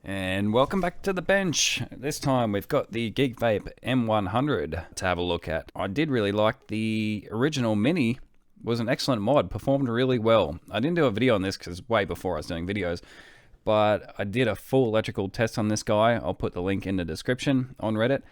And welcome back to the bench. This time we've got the Geekvape M100 to have a look at. I did really like the original Mini. Was an excellent mod, performed really well. I didn't do a video on this because way before I was doing videos, but I did a full electrical test on this guy. I'll put the link in the description on Reddit.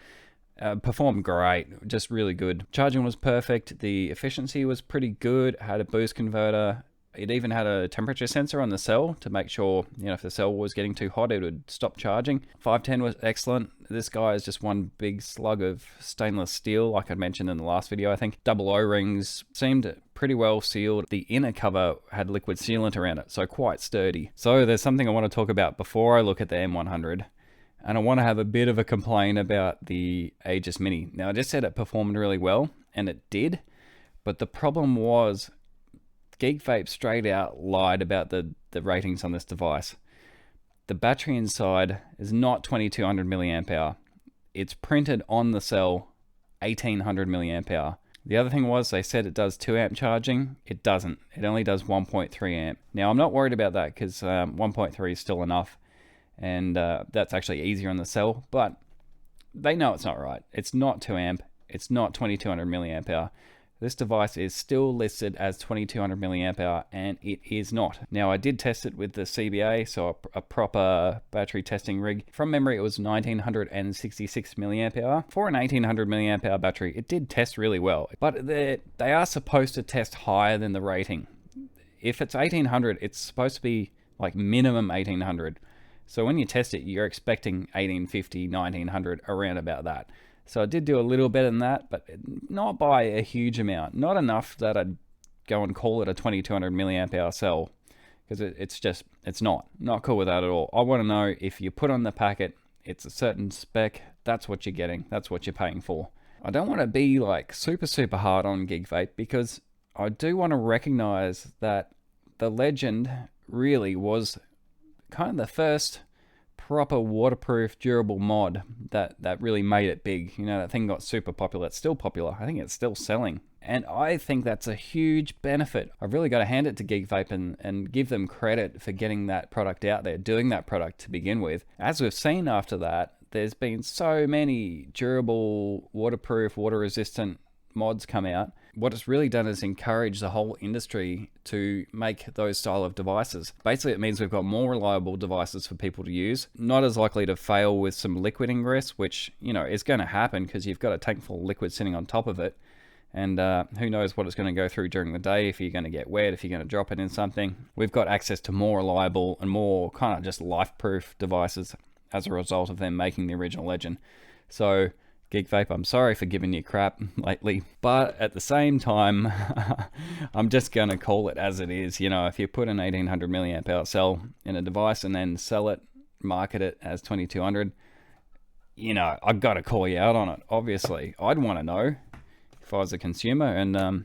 Performed great, just really good. Charging was perfect, the efficiency was pretty good, had a boost converter. It even had a temperature sensor on the cell to make sure, if the cell was getting too hot, it would stop charging. 510 was excellent. This guy is just one big slug of stainless steel, like I mentioned in the last video, I think. Double O-rings, seemed pretty well sealed. The inner cover had liquid sealant around it, so quite sturdy. So there's something I want to talk about before I look at the M100. And I want to have a bit of a complaint about the Aegis Mini. Now, I just said it performed really well, and it did. But the problem was, Geekvape straight out lied about the ratings on this device. The battery inside is not 2200 milliamp hour. It's printed on the cell 1800 milliamp hour. The other thing was they said it does 2 amp charging. It doesn't. It only does 1.3 amp. Now I'm not worried about that because 1.3 is still enough, and that's actually easier on the cell. But they know it's not right. It's not 2 amp. It's not 2200 milliamp hour. This device is still listed as 2200 milliamp hour, and it is not. Now, I did test it with the CBA, so a proper battery testing rig. From memory, it was 1966 milliamp hour. For an 1800 milliamp hour battery, it did test really well, but they are supposed to test higher than the rating. If it's 1800, it's supposed to be like minimum 1800. So when you test it, you're expecting 1850, 1900, around about that. So I did do a little better than that, but not by a huge amount. Not enough that I'd go and call it a 2200 milliamp hour cell, because it's not cool with that at all. I want to know if you put on the packet, it's a certain spec, that's what you're getting, that's what you're paying for. I don't want to be like super hard on Geekvape, because I do want to recognize that the Legend really was kind of the first proper waterproof durable mod that really made it big. That thing got super popular. It's still popular. I think it's still selling, and I think that's a huge benefit. I've really got to hand it to Geekvape and give them credit for getting that product out there, doing that product to begin with. As we've seen after that, there's been so many durable, waterproof, water resistant mods come out. What it's really done is encourage the whole industry to make those style of devices. Basically, it means we've got more reliable devices for people to use, not as likely to fail with some liquid ingress, which is going to happen because you've got a tank full of liquid sitting on top of it, and who knows what it's going to go through during the day, if you're going to get wet, if you're going to drop it in something. We've got access to more reliable and more kind of just life-proof devices as a result of them making the original Legend. So Geekvape, I'm sorry for giving you crap lately, but at the same time, I'm just going to call it as it is. If you put an 1800 milliamp hour cell in a device and then sell it, market it as 2200, I've got to call you out on it. Obviously, I'd want to know if I was a consumer, and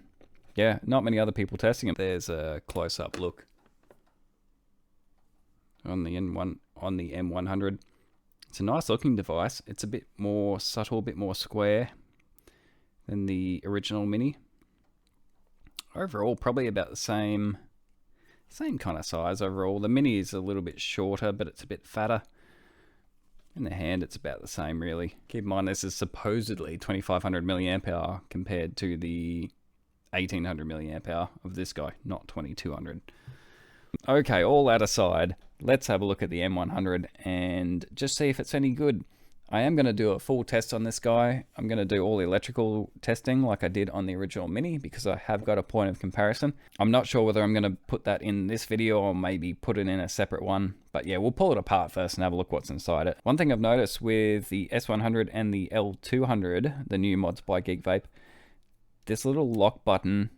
yeah, not many other people testing it. There's a close-up look on the M100. It's a nice looking device. It's a bit more subtle, a bit more square than the original Mini. Overall, probably about the same kind of size overall. The Mini is a little bit shorter, but it's a bit fatter. In the hand, it's about the same, really. Keep in mind, this is supposedly 2500 milliamp hour compared to the 1800 milliamp hour of this guy, not 2200. Okay, all that aside, let's have a look at the M100 and just see if it's any good. I am going to do a full test on this guy. I'm going to do all the electrical testing like I did on the original Mini, because I have got a point of comparison. I'm not sure whether I'm going to put that in this video or maybe put it in a separate one. But yeah, we'll pull it apart first and have a look what's inside it. One thing I've noticed with the S100 and the L200, the new mods by Geekvape, this little lock button,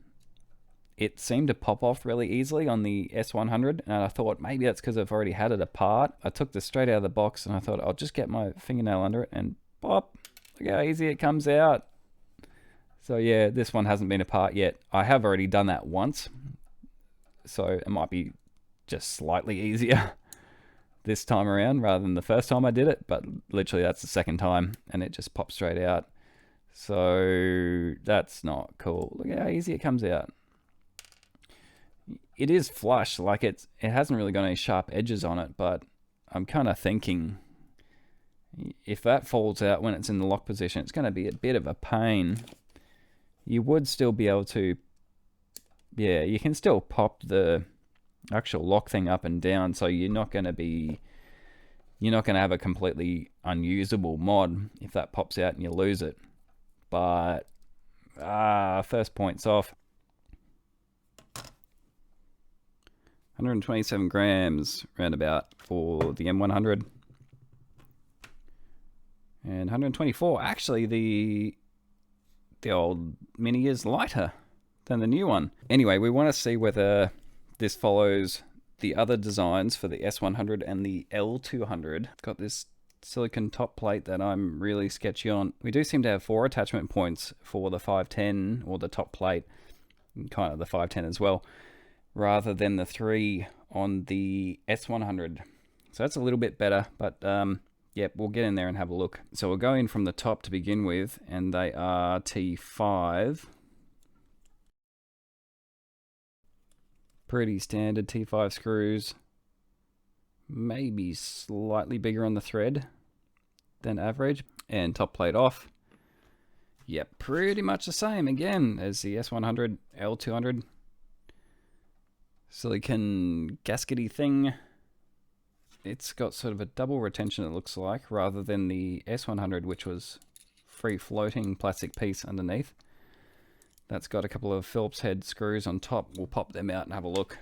it seemed to pop off really easily on the S100, and I thought maybe that's because I've already had it apart. I took this straight out of the box and I thought I'll just get my fingernail under it and pop. Look how easy it comes out. So yeah, this one hasn't been apart yet. I have already done that once, so it might be just slightly easier this time around rather than the first time I did it, but literally that's the second time and it just popped straight out. So that's not cool. Look how easy it comes out. It is flush, like it hasn't really got any sharp edges on it, but I'm kind of thinking if that falls out when it's in the lock position, it's going to be a bit of a pain. You would still be able to, yeah, you can still pop the actual lock thing up and down, so you're not going to have a completely unusable mod if that pops out and you lose it. But first point's off. 127 grams roundabout for the M100. And 124. Actually, the old Mini is lighter than the new one. Anyway, we want to see whether this follows the other designs for the S100 and the L200. Got this silicon top plate that I'm really sketchy on. We do seem to have 4 attachment points for the 510, or the top plate, and kind of the 510 as well, rather than the 3 on the S100. So that's a little bit better, but yep, we'll get in there and have a look. So we'll go in from the top to begin with, and they are T5. Pretty standard T5 screws. Maybe slightly bigger on the thread than average. And top plate off. Yep, pretty much the same again as the S100, L200. Silicon gaskety thing. It's got sort of a double retention, it looks like, rather than the S100, which was free floating plastic piece underneath. That's got a couple of Phillips head screws on top. We'll pop them out and have a look.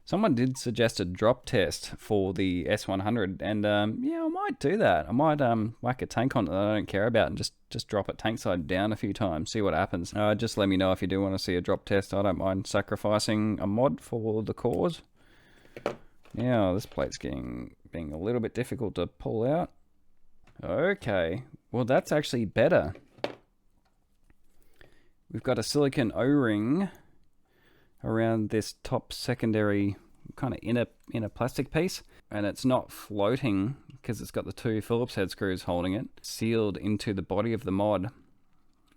Someone did suggest a drop test for the S100, and yeah, I might do that. I might whack a tank on it that I don't care about and just drop it tank side down a few times, see what happens. Just let me know if you do want to see a drop test. I don't mind sacrificing a mod for the cause. Now, this plate's being a little bit difficult to pull out. Okay, well that's actually better. We've got a silicon O-ring around this top secondary kind of inner plastic piece, and it's not floating because it's got the 2 Phillips head screws holding it, sealed into the body of the mod,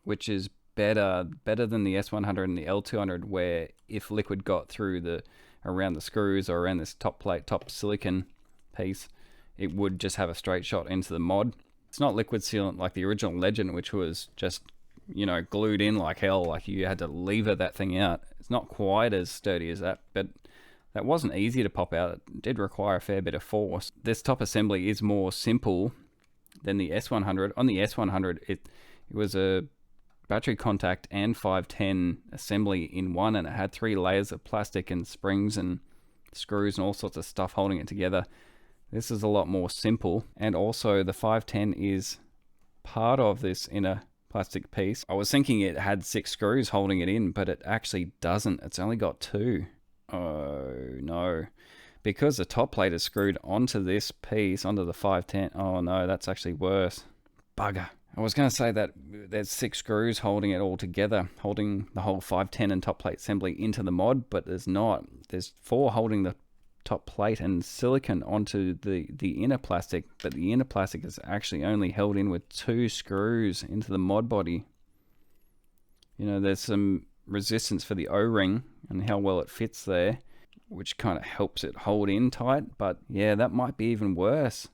which is better than the S100 and the L200, where if liquid got through around the screws or around this top plate, top silicon piece, it would just have a straight shot into the mod. It's not liquid sealant like the original Legend, which was just, you know, glued in like hell, like you had to lever that thing out. It's not quite as sturdy as that, but that wasn't easy to pop out. It did require a fair bit of force. This top assembly is more simple than the S100. On the S100, it was a battery contact and 510 assembly in one, and it had 3 layers of plastic and springs and screws and all sorts of stuff holding it together. This is a lot more simple, and also the 510 is part of this inner plastic piece. I was thinking it had 6 screws holding it in, but it actually doesn't. It's only got 2. Oh no, because the top plate is screwed onto this piece, onto the 510. Oh no, that's actually worse. Bugger. I was going to say that there's 6 screws holding it all together, holding the whole 510 and top plate assembly into the mod, but there's not. There's 4 holding the top plate and silicon onto the inner plastic, but the inner plastic is actually only held in with 2 screws into the mod body. You know, there's some resistance for the O-ring and how well it fits there, which kind of helps it hold in tight, but yeah, that might be even worse.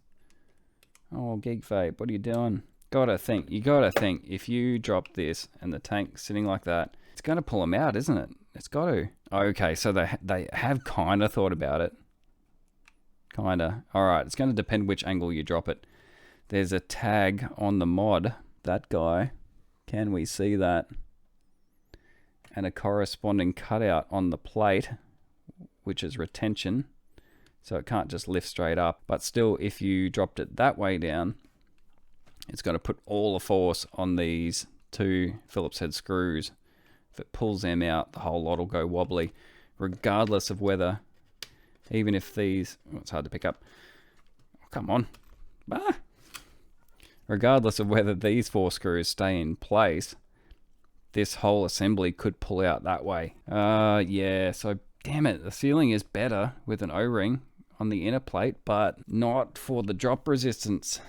Oh, Geekvape, what are you doing? You gotta think, if you drop this and the tank's sitting like that, it's gonna pull them out, isn't it? It's got to. Okay, so they have kind of thought about it. Kinda. Alright, it's going to depend which angle you drop it. There's a tag on the mod. That guy. Can we see that? And a corresponding cutout on the plate, which is retention. So it can't just lift straight up. But still, if you dropped it that way down, it's going to put all the force on these 2 Phillips head screws. If it pulls them out, the whole lot will go wobbly, regardless of whether, even if these, oh, it's hard to pick up. Oh, come on. Regardless of whether these 4 screws stay in place, this whole assembly could pull out that way. Yeah, so damn it, the sealing is better with an O-ring on the inner plate, but not for the drop resistance.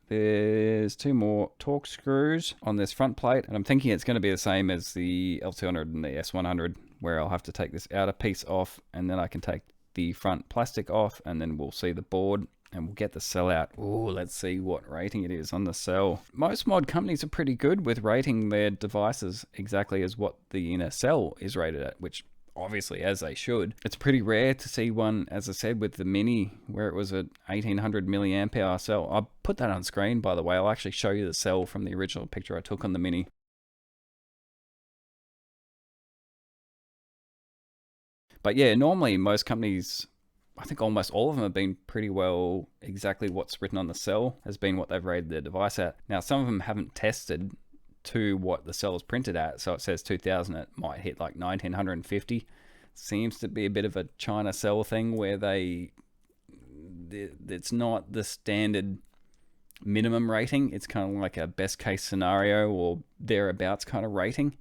There's 2 more Torx screws on this front plate, and I'm thinking it's going to be the same as the L200 and the S100, where I'll have to take this outer piece off, and then I can take the front plastic off, and then we'll see the board and we'll get the cell out. Ooh, let's see what rating it is on the cell. Most mod companies are pretty good with rating their devices exactly as what the inner cell is rated at, which obviously as they should. It's pretty rare to see one, as I said, with the Mini where it was a 1800 milliamp hour cell. I'll put that on screen, by the way. I'll actually show you the cell from the original picture I took on the Mini. But yeah, normally most companies, I think almost all of them have been pretty well exactly what's written on the cell has been what they've rated their device at. Now, some of them haven't tested to what the cell is printed at, so it says 2000, it might hit like 1950. Seems to be a bit of a China cell thing where it's not the standard minimum rating, it's kind of like a best case scenario or thereabouts kind of rating.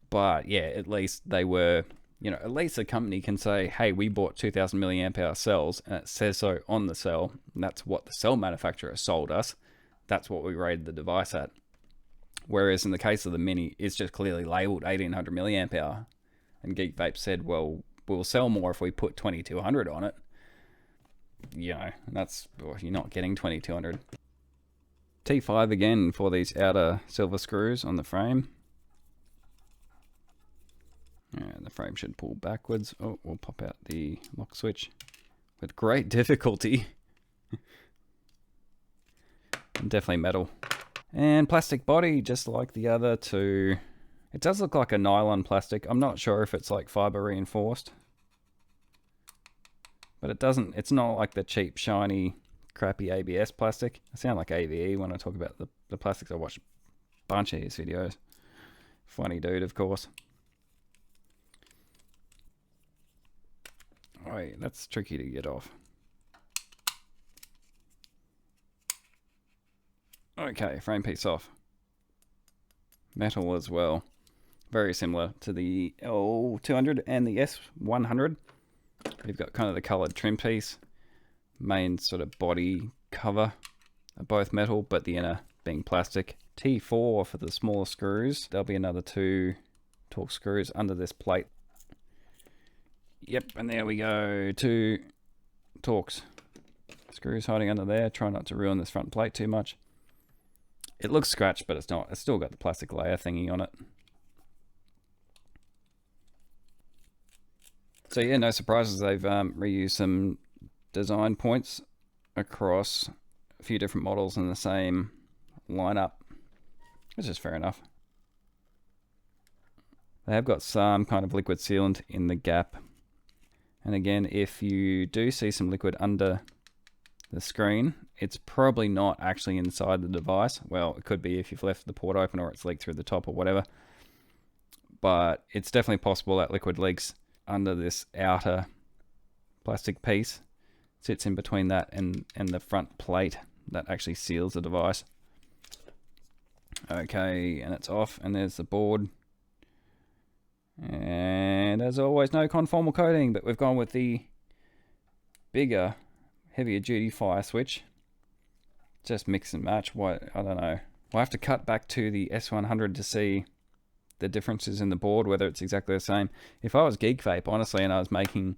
But yeah, at least they were, at least the company can say, hey, we bought 2000 milliamp hour cells, and it says so on the cell, and that's what the cell manufacturer sold us. That's what we rated the device at. Whereas in the case of the Mini, it's just clearly labeled 1800 milliamp hour. And Geekvape said, well, we'll sell more if we put 2200 on it. That's, you're not getting 2200. T5 again for these outer silver screws on the frame. And the frame should pull backwards. Oh, we'll pop out the lock switch with great difficulty. And definitely metal. And plastic body, just like the other two. It does look like a nylon plastic. I'm not sure if it's like fiber reinforced. But it's not like the cheap, shiny, crappy ABS plastic. I sound like AVE when I talk about the plastics. I watch a bunch of his videos. Funny dude, of course. Oh, that's tricky to get off. Okay, frame piece off. Metal as well. Very similar to the L200 and the S100. We've got kind of the colored trim piece. Main sort of body cover are both metal, but the inner being plastic. T4 for the smaller screws. There'll be another 2 Torx screws under this plate. Yep, and there we go. 2 Torx screws hiding under there. Try not to ruin this front plate too much. It looks scratched, but it's not. It's still got the plastic layer thingy on it. So yeah, no surprises. They've reused some design points across a few different models in the same lineup, which is fair enough. They have got some kind of liquid sealant in the gap. And again, if you do see some liquid under the screen, it's probably not actually inside the device. Well, it could be if you've left the port open or it's leaked through the top or whatever. But it's definitely possible that liquid leaks under this outer plastic piece. It sits in between that and the front plate that actually seals the device. Okay, and it's off, and there's the board. And as always, no conformal coating, but we've gone with the bigger, heavier duty fire switch. Just mix and match. What, I don't know. We'll have to cut back to the S100 to see the differences in the board, whether it's exactly the same. If I was Geekvape, honestly, and I was making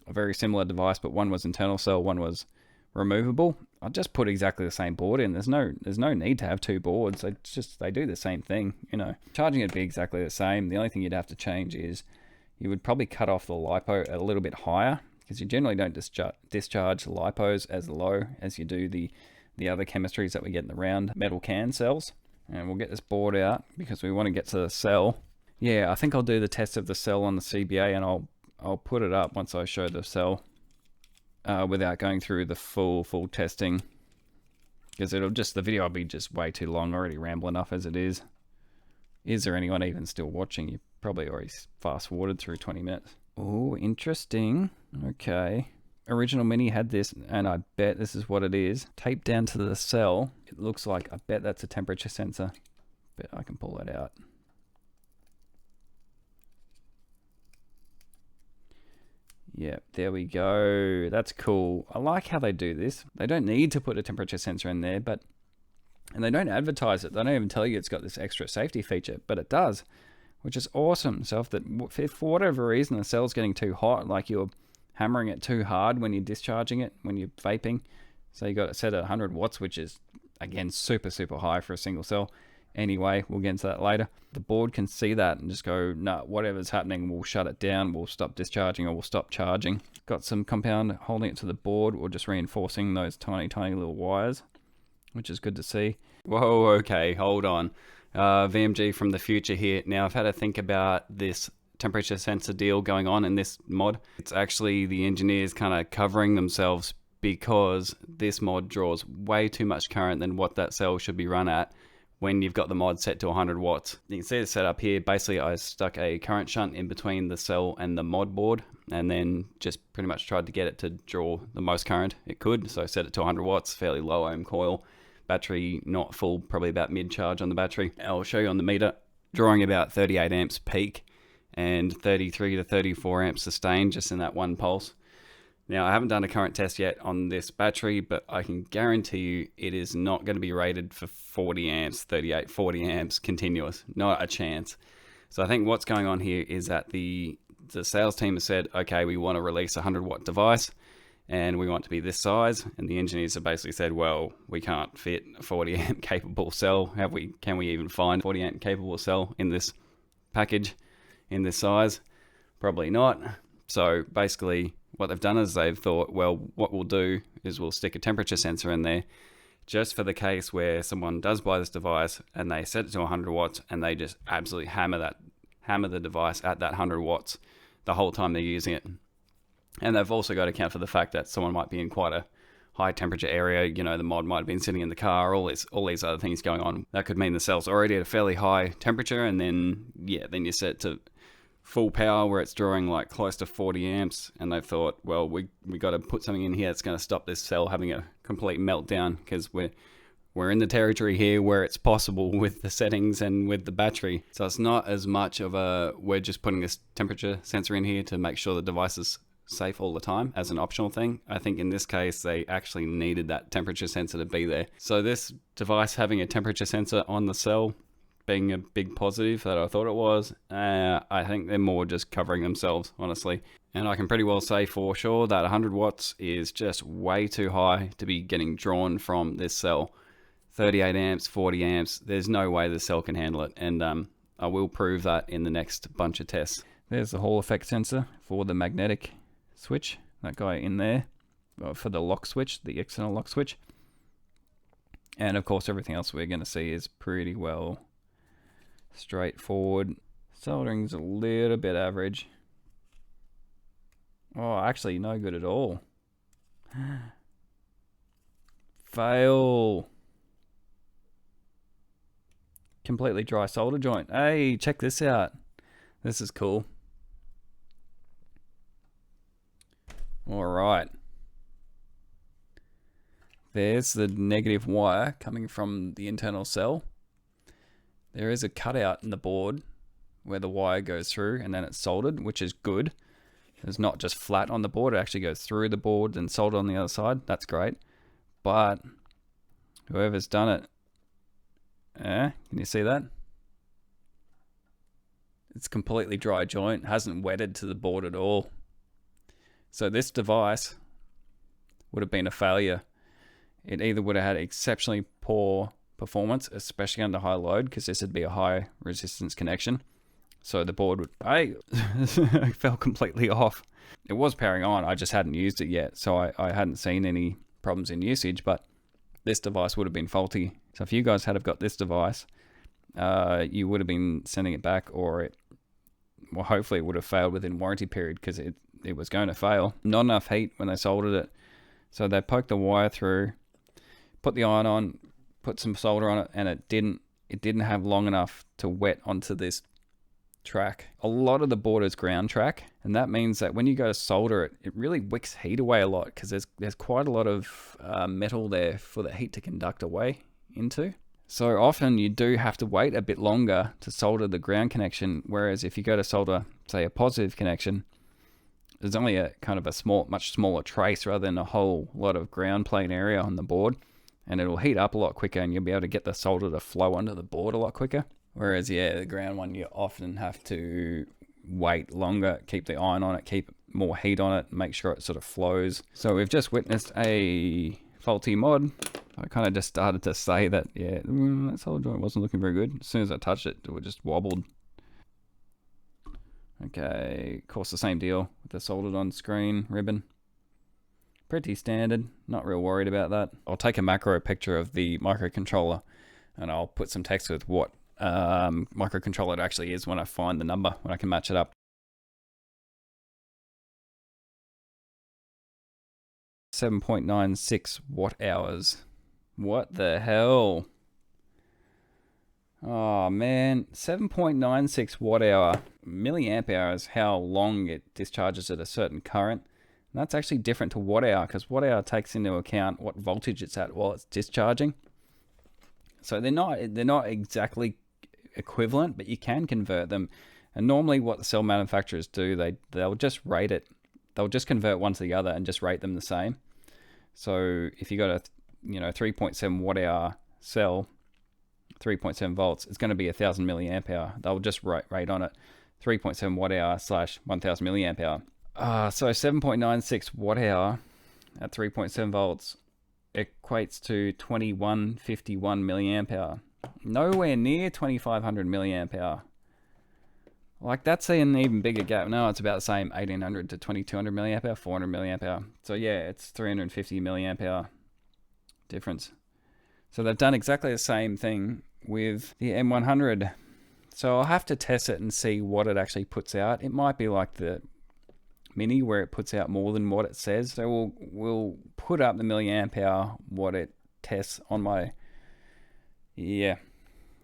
a very similar device, but one was internal cell, one was removable, I'd just put exactly the same board in. There's no need to have 2 boards. They do the same thing, Charging it'd be exactly the same. The only thing you'd have to change is you would probably cut off the LiPo a little bit higher, because you generally don't discharge the LiPos as low as you do the other chemistries that we get in the round metal can cells. And we'll get this board out because we want to get to the cell. Yeah, I think I'll do the test of the cell on the CBA, and I'll put it up once I show the cell without going through the full testing, because the video will be just way too long. I already ramble enough as it is. Is there anyone even still watching? You probably already fast forwarded through 20 minutes. Oh, interesting. Okay. Original Mini had this, and I bet this is what it is. Taped down to the cell. It looks like, I bet that's a temperature sensor. Bet I can pull that out. Yep, there we go. That's cool. I like how they do this. They don't need to put a temperature sensor in there, and they don't advertise it. They don't even tell you it's got this extra safety feature, but it does, which is awesome. So if for whatever reason the cell's getting too hot, like you're hammering it too hard when you're discharging it, when you're vaping. So you got it set at 100 watts, which is, again, super, super high for a single cell. Anyway, we'll get into that later. The board can see that and just go, no, whatever's happening, we'll shut it down, we'll stop discharging, or we'll stop charging. Got some compound holding it to the board, or just reinforcing those tiny, tiny little wires, which is good to see. Whoa, okay, hold on. VMG from the future here. Now, I've had to think about this temperature sensor deal going on in this mod. It's actually the engineers kind of covering themselves, because this mod draws way too much current than what that cell should be run at when you've got the mod set to 100 watts. You can see the setup here. Basically, I stuck a current shunt in between the cell and the mod board, and then just pretty much tried to get it to draw the most current it could. So I set it to 100 watts, fairly low ohm coil. Battery not full, probably about mid-charge on the battery. I'll show you on the meter, drawing about 38 amps peak and 33 to 34 amps sustained just in that one pulse. Now, I haven't done a current test yet on this battery, but I can guarantee you it is not going to be rated for 40 amps, 38, 40 amps continuous. Not a chance. So I think what's going on here is that the sales team has said, okay, we want to release a 100 watt device and we want to be this size. And the engineers have basically said, well, we can't fit a 40 amp capable cell. Can we even find a 40 amp capable cell in this package, in this size? Probably not. So basically, what they've done is they've thought, well, what we'll do is we'll stick a temperature sensor in there just for the case where someone does buy this device and they set it to 100 watts and they just absolutely hammer the device at that 100 watts the whole time they're using it. And they've also got to account for the fact that someone might be in quite a high temperature area. You know, the mod might have been sitting in the car, all these other things going on. That could mean the cell's already at a fairly high temperature, and then you set it to full power where it's drawing like close to 40 amps, and they thought, well, we got to put something in here that's going to stop this cell having a complete meltdown, because we're in the territory here where it's possible with the settings and with the battery. So it's not as much of a, we're just putting this temperature sensor in here to make sure the device is safe all the time as an optional thing. I think in this case they actually needed that temperature sensor to be there. So this device having a temperature sensor on the cell being a big positive that I thought it was, I think they're more just covering themselves, honestly. And I can pretty well say for sure that 100 watts is just way too high to be getting drawn from this cell. 38 amps, 40 amps, there's no way the cell can handle it. And I will prove that in the next bunch of tests. There's the Hall effect sensor for the magnetic switch, that guy in there, for the lock switch, the external lock switch. And of course everything else we're going to see is pretty well straightforward. Soldering's a little bit average. Oh, actually no good at all. Fail. Completely dry solder joint. Hey, check this out. This is cool. Alright. There's the negative wire coming from the internal cell. There is a cutout in the board where the wire goes through and then it's soldered, which is good. It's not just flat on the board, it actually goes through the board and soldered on the other side. That's great. But whoever's done it, can you see that? It's completely dry joint, hasn't wetted to the board at all. So this device would have been a failure. It either would have had exceptionally poor performance, especially under high load, because this would be a high resistance connection. So the board would, fell completely off. It was powering on, I just hadn't used it yet, so I hadn't seen any problems in usage, but this device would have been faulty. So if you guys had have got this device, you would have been sending it back, or hopefully it would have failed within warranty period, because it was going to fail. Not enough heat when they soldered it. So they poked the wire through, put the iron on, put some solder on it, and it didn't have long enough to wet onto this track. A lot of the board is ground track, and that means that when you go to solder it, it really wicks heat away a lot, because there's quite a lot of metal there for the heat to conduct away into. So often you do have to wait a bit longer to solder the ground connection, whereas if you go to solder, say, a positive connection, there's only a kind of a much smaller trace rather than a whole lot of ground plane area on the board, and it'll heat up a lot quicker, and you'll be able to get the solder to flow onto the board a lot quicker. Whereas, the ground one, you often have to wait longer, keep the iron on it, keep more heat on it, make sure it sort of flows. So we've just witnessed a faulty mod. I kind of just started to say that, yeah, that solder joint wasn't looking very good. As soon as I touched it, it just wobbled. Okay, of course the same deal with the soldered on screen ribbon. Pretty standard, not real worried about that. I'll take a macro picture of the microcontroller and I'll put some text with what microcontroller it actually is when I find the number, when I can match it up. 7.96 watt hours. What the hell? Oh man, 7.96 watt hour. Milliamp hour is how long it discharges at a certain current. And that's actually different to watt hour, because watt hour takes into account what voltage it's at while it's discharging. So they're not exactly equivalent, but you can convert them. And normally what the cell manufacturers do, they'll just rate it. They'll just convert one to the other and just rate them the same. So if you got a 3.7 watt hour cell, 3.7 volts, it's going to be 1000 milliamp hour. They'll just rate on it 3.7 watt hour / 1000 milliamp hour. So 7.96 watt hour at 3.7 volts equates to 2151 milliamp hour. Nowhere near 2500 milliamp hour. Like, that's an even bigger gap. No, it's about the same, 1800 to 2200 milliamp hour, 400 milliamp hour. So yeah, it's 350 milliamp hour difference. So they've done exactly the same thing with the M100. So I'll have to test it and see what it actually puts out. It might be like the Mini, where it puts out more than what it says. So we'll put up the milliamp hour, what it tests on my... Yeah,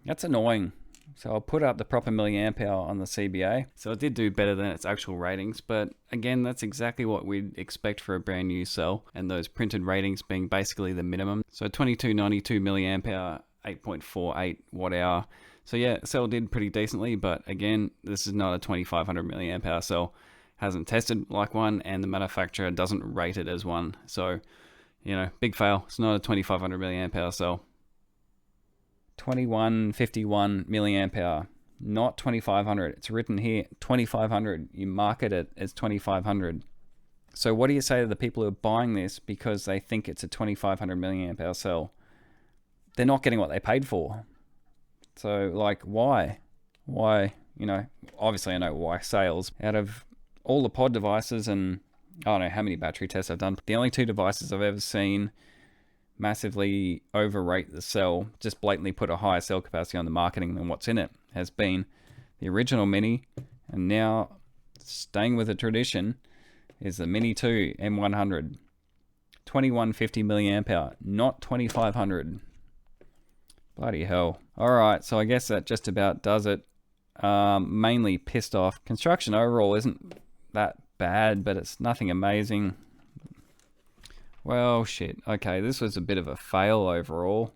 that's annoying. So I'll put up the proper milliamp hour on the CBA. So it did do better than its actual ratings, but again, that's exactly what we'd expect for a brand new cell, and those printed ratings being basically the minimum. So 2292 milliamp hour, 8.48 watt hour. So yeah, cell did pretty decently, but again, this is not a 2500 milliamp hour cell. Hasn't tested like one, and the manufacturer doesn't rate it as one. So, big fail. It's not a 2500 milliamp hour cell. 2151 milliamp hour, not 2500. It's written here 2500. You market it as 2500. So what do you say to the people who are buying this because they think it's a 2500 milliamp hour cell? They're not getting what they paid for. So like, why? Obviously I know why. Sales. Out of all the pod devices, and I don't know how many battery tests I've done, the only two devices I've ever seen massively overrate the cell, just blatantly put a higher cell capacity on the marketing than what's in it, has been the original Mini, and now staying with the tradition is the Mini 2 M100. 2150 milliamp hour, not 2500. Bloody hell. Alright, so I guess that just about does it. Mainly pissed off. Construction overall isn't that bad, but it's nothing amazing. Well, shit. Okay, this was a bit of a fail overall.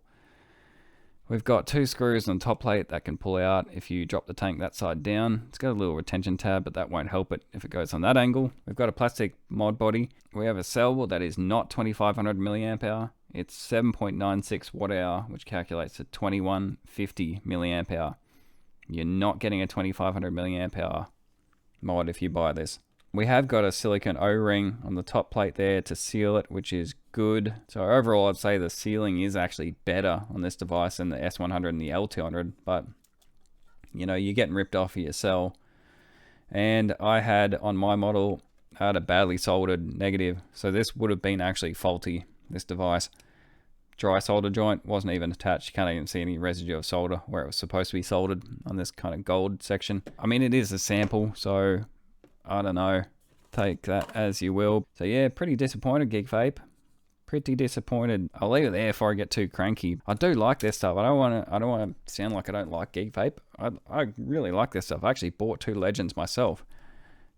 We've got two screws on the top plate that can pull out if you drop the tank that side down. It's got a little retention tab, but that won't help it if it goes on that angle. We've got a plastic mod body. We have a cell that is not 2500 milliamp hour. It's 7.96 watt hour, which calculates to 2150 milliamp hour. You're not getting a 2500 milliamp hour mod if you buy this. We have got a silicone O-ring on the top plate there to seal it, which is good. So overall, I'd say the sealing is actually better on this device than the S100 and the L200, but you're getting ripped off of your cell. And I had on my model, I had a badly soldered negative. So this would have been actually faulty, this device. Dry solder joint, wasn't even attached. You can't even see any residue of solder where it was supposed to be soldered on this kind of gold section. I mean, it is a sample, so I don't know, take that as you will. So yeah, pretty disappointed, Geekvape. Pretty disappointed. I'll leave it there before I get too cranky. I do like this stuff. I don't want to sound like I don't like Geekvape. I really like this stuff. I actually bought two Legends myself,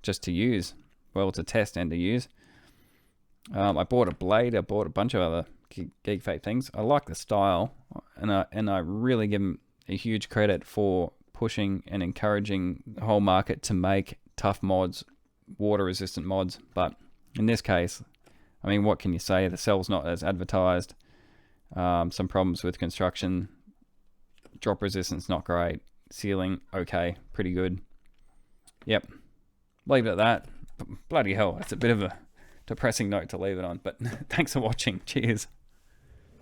just to use, well, to test and to use. I bought a blade. I bought a bunch of other Geekvape things. I like the style, and I really give them a huge credit for pushing and encouraging the whole market to make tough mods, water resistant mods. But in this case, I mean, what can you say? The cell's not as advertised. Some problems with construction. Drop resistance not great. Sealing okay, pretty good. Yep. leave it at that. Bloody hell, that's a bit of a depressing note to leave it on. But thanks for watching. Cheers.